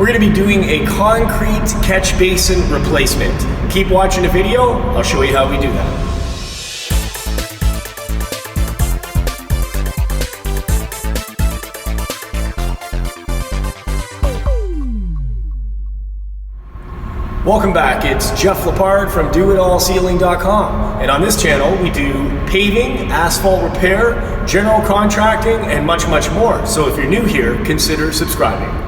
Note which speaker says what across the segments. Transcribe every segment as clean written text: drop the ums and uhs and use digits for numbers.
Speaker 1: We're going to be doing a concrete catch basin replacement. Keep watching the video, I'll show you how we do that. Welcome back, it's Jeff Lepard from DoItAllCeiling.com, and on this channel we do paving, asphalt repair, general contracting, and much more. So if you're new here, consider subscribing.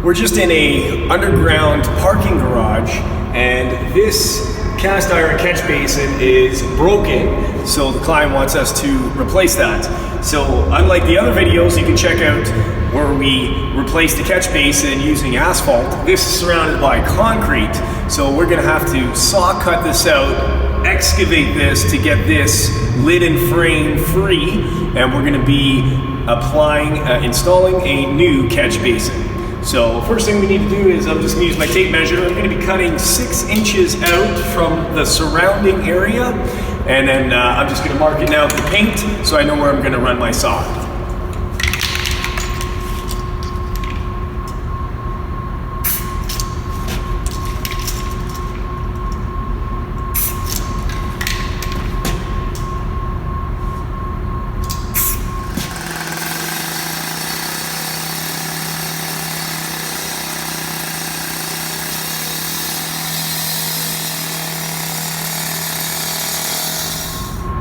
Speaker 1: We're just in a underground parking garage, and this cast iron catch basin is broken, so the client wants us to replace that. So unlike the other videos you can check out where we replace the catch basin using asphalt, this is surrounded by concrete, so we're gonna have to saw cut this out, excavate this to get this lid and frame free, and we're gonna be installing a new catch basin. So first thing we need to do is I'm just gonna use my tape measure. I'm gonna be cutting 6 inches out from the surrounding area, and then I'm just gonna mark it now with the paint so I know where I'm gonna run my saw.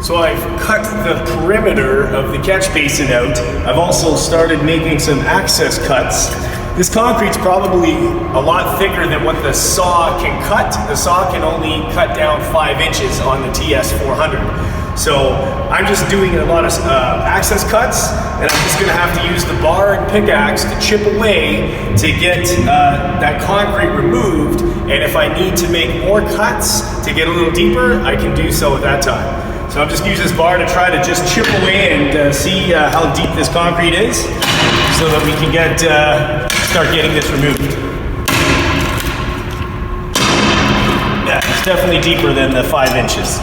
Speaker 1: So I've cut the perimeter of the catch basin out. I've also started making some access cuts. This concrete's probably a lot thicker than what the saw can cut. The saw can only cut down 5 inches on the TS400. So I'm just doing a lot of access cuts, and I'm just gonna have to use the bar and pickaxe to chip away to get that concrete removed. And if I need to make more cuts to get a little deeper, I can do so at that time. So I'm just using this bar to try to just chip away and see how deep this concrete is, so that we can start getting this removed. Yeah, it's definitely deeper than the 5 inches.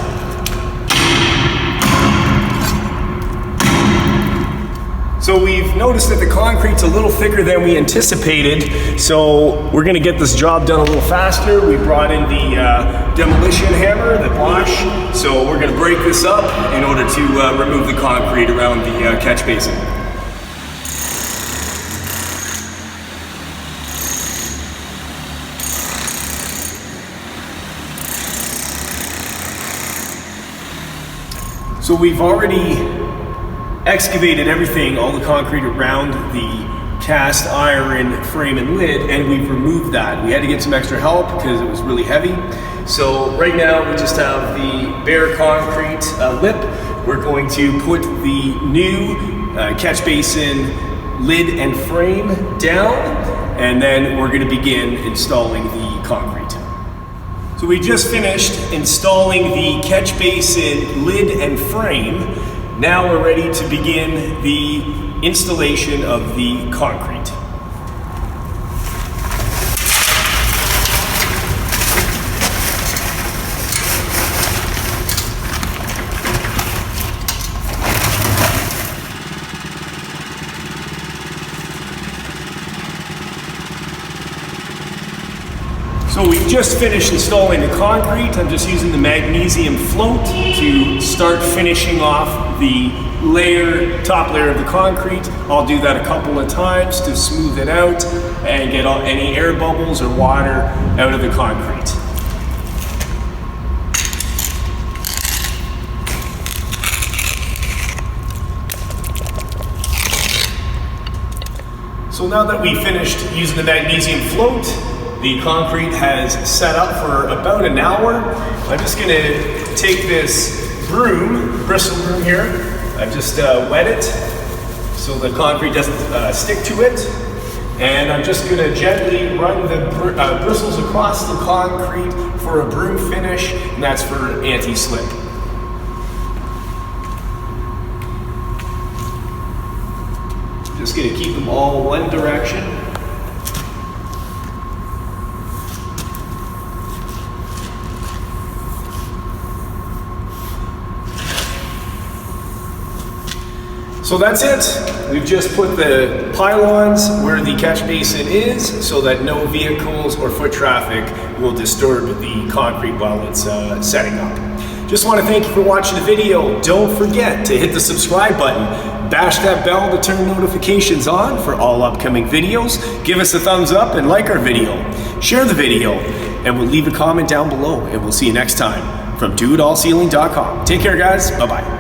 Speaker 1: So we've noticed that the concrete's a little thicker than we anticipated, so we're gonna get this job done a little faster. We brought in the Demolition Hammer, the Bosch, so we're gonna break this up in order to remove the concrete around the catch basin. So we've already excavated everything, all the concrete around the cast iron frame and lid, and we've removed that. We had to get some extra help because it was really heavy. So right now we just have the bare concrete lip. We're going to put the new catch basin lid and frame down, and then we're going to begin installing the concrete. So we just finished installing the catch basin lid and frame. Now we're ready to begin the installation of the concrete. So we just finished installing the concrete. I'm just using the magnesium float to start finishing off the top layer of the concrete. I'll do that a couple of times to smooth it out and get any air bubbles or water out of the concrete. So now that we finished using the magnesium float, the concrete has set up for about an hour. I'm just gonna take this bristle broom here. I've just wet it so the concrete doesn't stick to it. And I'm just gonna gently run the bristles across the concrete for a broom finish, and that's for AntiSlip. Just gonna keep them all one direction. So that's it. We've just put the pylons where the catch basin is so that no vehicles or foot traffic will disturb the concrete while it's setting up. Just want to thank you for watching the video. Don't forget to hit the subscribe button, bash that bell to turn notifications on for all upcoming videos. Give us a thumbs up and like our video. Share the video, and we'll leave a comment down below, and we'll see you next time from DoItAllCeiling.com. Take care, guys. Bye-bye.